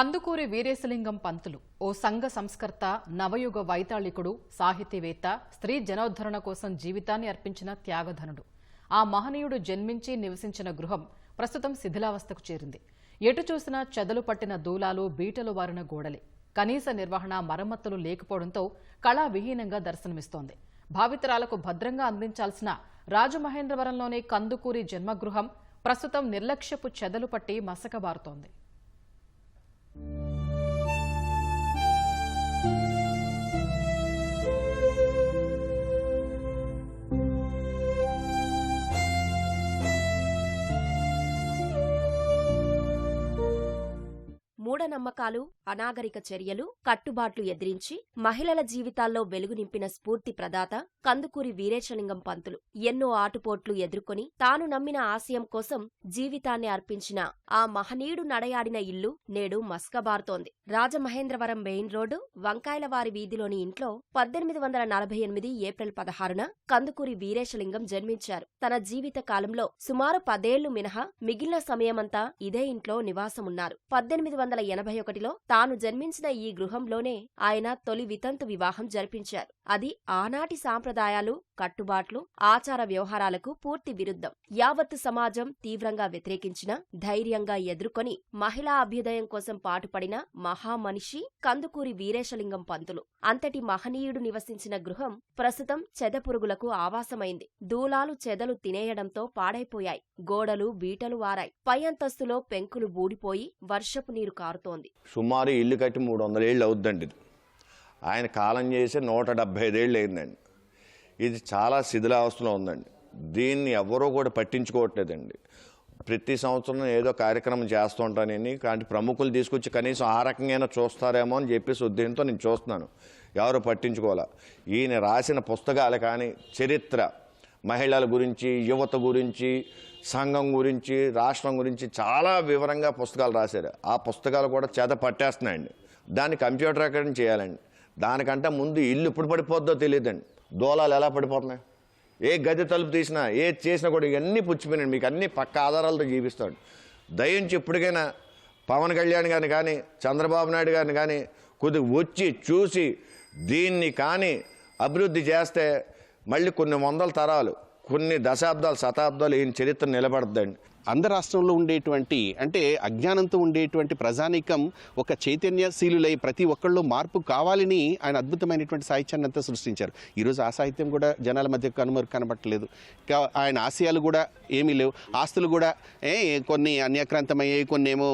కందుకూరి వీరేశలింగం పంతులు ఓ సంఘ సంస్కర్త, నవయుగ వైతాళికుడు, సాహితీవేత్త, స్త్రీ జనోద్ధరణ కోసం జీవితాన్ని అర్పించిన త్యాగధనుడు. ఆ మహనీయుడు జన్మించి నివసించిన గృహం ప్రస్తుతం శిథిలావస్థకు చేరింది. ఎటు చూసినా చెదలు పట్టిన దూలాలు, బీటలు వారిన గోడలే. కనీస నిర్వహణ, మరమ్మతులు లేకపోవడంతో కళావిహీనంగా దర్శనమిస్తోంది. భావితరాలకు భద్రంగా అందించాల్సిన రాజమహేంద్రవరంలోని కందుకూరి జన్మగృహం ప్రస్తుతం నిర్లక్ష్యపు చెదలు పట్టి మసకబారుతోంది. మూఢనమ్మకాలు, అనాగరిక చర్యలు, కట్టుబాట్లు ఎదిరించి మహిళల జీవితాల్లో వెలుగు నింపిన స్ఫూర్తి ప్రదాత కందుకూరి వీరేశలింగం పంతులు. ఎన్నో ఆటుపోట్లు ఎదుర్కొని తాను నమ్మిన ఆశయం కోసం జీవితాన్ని అర్పించిన ఆ మహనీయుడు నడయాడిన ఇల్లు నేడు మస్కబారుతోంది. రాజమహేంద్రవరం మెయిన్ రోడ్డు వంకాయలవారి వీధిలోని ఇంట్లో 1848 ఏప్రిల్ 16న కందుకూరి వీరేశలింగం జన్మించారు. తన జీవిత కాలంలో సుమారు 10 ఏళ్లు మినహా మిగిలిన సమయమంతా ఇదే ఇంట్లో నివాసమున్నారు. 1881లో తాను జన్మించిన ఈ గృహంలోనే ఆయన తొలి వితంతు వివాహం జరిపించారు. అది ఆనాటి సాంప్రదాయాలు, కట్టుబాట్లు, ఆచార వ్యవహారాలకు పూర్తి విరుద్ధం. యావత్తు సమాజం తీవ్రంగా వ్యతిరేకించిన ధైర్యంగా ఎదుర్కొని మహిళా అభ్యుదయం కోసం పాటుపడిన మహామనిషి కందుకూరి వీరేశలింగం పంతులు. అంతటి మహనీయుడు నివసించిన గృహం ప్రస్తుతం చెదపురుగులకు ఆవాసమైంది. దూలాలు, చెదలు తినేయడంతో పాడైపోయాయి. గోడలు, బీటలు వారాయి. పై అంతస్తులో పెంకులు బూడిపోయి వర్షపు నీరు కారుతోంది. సుమారు ఇల్లు కట్టి 300 ఏళ్ళు అవుద్దండి. ఆయన కాలం చేసి 175 ఏళ్ళు అయిందండి. ఇది చాలా శిథిలావస్థలో ఉందండి. దీన్ని ఎవరూ కూడా పట్టించుకోవట్లేదండి. ప్రతి సంవత్సరం ఏదో కార్యక్రమం చేస్తూ ఉంటానని, కానీ ప్రముఖులు తీసుకొచ్చి కనీసం ఆ రకంగా చూస్తారేమో అని చెప్పేసి ఉద్దేశంతో నేను చూస్తున్నాను. ఎవరు పట్టించుకోవాలా. ఈయన రాసిన పుస్తకాలు కానీ, చరిత్ర, మహిళల గురించి, యువత గురించి, సంఘం గురించి, రాష్ట్రం గురించి చాలా వివరంగా పుస్తకాలు రాశారు. ఆ పుస్తకాలు కూడా చేత పట్టేస్తున్నాయండి. దాన్ని కంప్యూటరీకరణ చేయాలండి. దానికంటే ముందు ఇల్లు ఎప్పుడు పడిపోద్దో తెలియదండి. దూలాలు ఎలా పడిపోతున్నాయి, ఏ గది తలుపు తీసినా, ఏ చేసినా కూడా ఇవన్నీ పుచ్చిపోయినాయి. మీకు అన్ని పక్క ఆధారాలతో జీవిస్తాడు. దయించి ఇప్పటికైనా పవన్ కళ్యాణ్ గారిని కానీ, చంద్రబాబు నాయుడు గారిని కానీ కొద్దిగా వచ్చి చూసి దీన్ని కానీ అభివృద్ధి చేస్తే మళ్ళీ కొన్ని వందల తరాలు, కొన్ని దశాబ్దాలు, శతాబ్దాలు ఈయన చరిత్ర నిలబడద్దండి. ఆంధ్ర రాష్ట్రంలో ఉండేటువంటి, అంటే అజ్ఞానంతో ఉండేటువంటి ప్రజానీకం ఒక చైతన్యశీలులై ప్రతి ఒక్కళ్ళు మార్పు కావాలని ఆయన అద్భుతమైనటువంటి సాహిత్యాన్ని అంతా సృష్టించారు. ఈరోజు ఆ సాహిత్యం కూడా జనాల మధ్య కనబట్టలేదు. ఆయన ఆశయాలు కూడా ఏమీ లేవు. ఆస్తులు కూడా కొన్ని అన్యాక్రాంతమయ్యాయి, కొన్ని ఏమో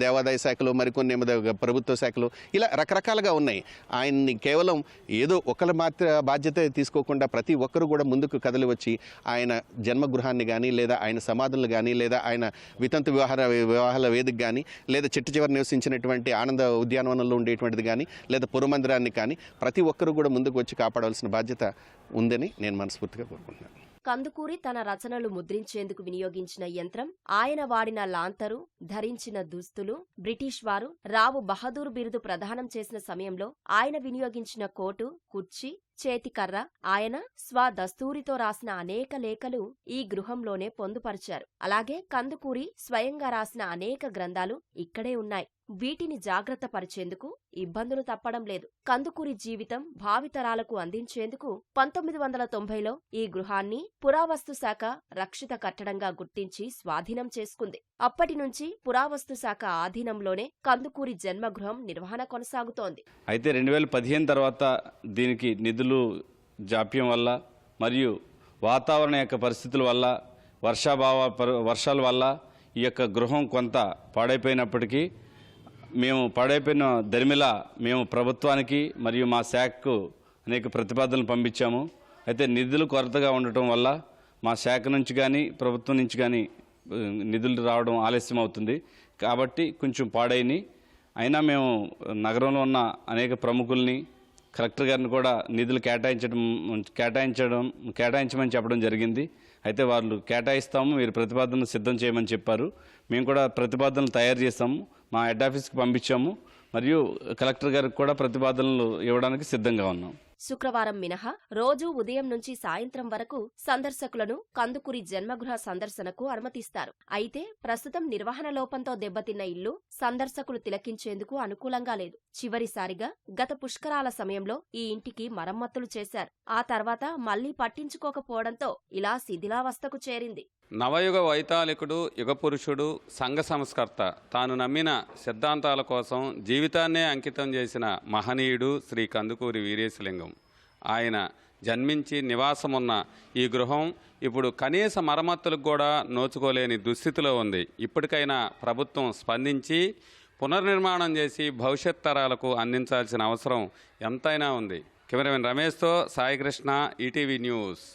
దేవాదాయ శాఖలు, మరికొన్ని ఏమో ప్రభుత్వ శాఖలు, ఇలా రకరకాలుగా ఉన్నాయి. ఆయన్ని కేవలం ఏదో ఒకరి మాత్ర బాధ్యత తీసుకోకుండా ప్రతి ఒక్కరు కూడా ముందుకు కదలి వచ్చి ఆయన జన్మగృహాన్ని కానీ, లేదా ఆయన సమాధులను కానీ, లేదా ఆయన వితంతు వివాహాల వేదిక కానీ, లేదా చిట్ట చివరి నివసించినటువంటి ఆనంద ఉద్యానవనంలో ఉండేటువంటిది కానీ, లేదా పురమందిరాన్ని కానీ ప్రతి ఒక్కరూ కూడా ముందుకు వచ్చి కాపాడాల్సిన బాధ్యత ఉందని నేను మనస్ఫూర్తిగా కోరుకుంటున్నాను. కందుకూరి తన రచనలు ముద్రించేందుకు వినియోగించిన యంత్రం, ఆయన వాడిన లాంతరు, ధరించిన దుస్తులు బ్రిటిష్ వారు రావు బహదూర్ బిరుదు ప్రదానం చేసిన సమయంలో ఆయన వినియోగించిన కోటు, కుర్చీ, చేతికర్ర, ఆయన స్వదస్తూరితో రాసిన అనేక లేఖలు ఈ గృహంలోనే పొందుపరిచారు. అలాగే కందుకూరి స్వయంగా రాసిన అనేక గ్రంథాలు ఇక్కడే ఉన్నాయి. వీటిని జాగ్రత్త పరిచేందుకు ఇబ్బందులు తప్పడం లేదు. కందుకూరి జీవితం భావితరాలకు అందించేందుకు 1990లో ఈ గృహాన్ని పురావస్తు శాఖ రక్షిత కట్టడంగా గుర్తించి స్వాధీనం చేసుకుంది. అప్పటి నుంచి పురావస్తు శాఖ ఆధీనంలోనే కందుకూరి జన్మగృహం నిర్వహణ కొనసాగుతోంది. అయితే 2015 తర్వాత దీనికి నిధులు జాప్యం వల్ల మరియు వాతావరణ యొక్క పరిస్థితుల వల్ల, వర్షాల వల్ల ఈ యొక్క గృహం కొంత పాడైపోయినప్పటికీ మేము పాడైపోయిన దరిమిలా మేము ప్రభుత్వానికి మరియు మా శాఖకు అనేక ప్రతిపాదనలు పంపించాము. అయితే నిధులు కొరతగా ఉండటం వల్ల మా శాఖ నుంచి కానీ, ప్రభుత్వం నుంచి కానీ నిధులు రావడం ఆలస్యం అవుతుంది. కాబట్టి కొంచెం పాడైని. అయినా మేము నగరంలో ఉన్న అనేక ప్రముఖుల్ని, కలెక్టర్ గారిని కూడా నిధులు కేటాయించమని చెప్పడం జరిగింది. అయితే వాళ్ళు కేటాయిస్తాము, మీరు ప్రతిపాదనలు సిద్ధం చేయమని చెప్పారు. మేము కూడా ప్రతిపాదనలు తయారు చేస్తాము, మా హెడ్ ఆఫీస్కి పంపించాము. మరియు కలెక్టర్ గారికి కూడా ప్రతిపాదనలు ఇవ్వడానికి సిద్ధంగా ఉన్నాం. శుక్రవారం మినహా రోజూ ఉదయం నుంచి సాయంత్రం వరకు సందర్శకులను కందుకూరి జన్మగృహ సందర్శనకు అనుమతిస్తారు. అయితే ప్రస్తుతం నిర్వహణ లోపంతో దెబ్బతిన్న ఇల్లు సందర్శకులు తిలకించేందుకు అనుకూలంగా లేదు. చివరిసారిగా గత పుష్కరాల సమయంలో ఈ ఇంటికి మరమ్మతులు చేశారు. ఆ తర్వాత మళ్లీ పట్టించుకోకపోవడంతో ఇలా శిథిలావస్థకు చేరింది. నవయుగ వైతాళికుడు, యుగపురుషుడు, సంఘ సంస్కర్త, తాను నమ్మిన సిద్ధాంతాల కోసం జీవితాన్నే అంకితం చేసిన మహనీయుడు శ్రీ కందుకూరి వీరేశలింగం. ఆయన జన్మించి నివాసమున్న ఈ గృహం ఇప్పుడు కనీస మరమ్మతులకు కూడా నోచుకోలేని దుస్థితిలో ఉంది. ఇప్పటికైనా ప్రభుత్వం స్పందించి పునర్నిర్మాణం చేసి భవిష్యత్ తరాలకు అందించాల్సిన అవసరం ఎంతైనా ఉంది. కెమెరామెన్ రమేష్తో సాయికృష్ణ, ఈటీవీ న్యూస్.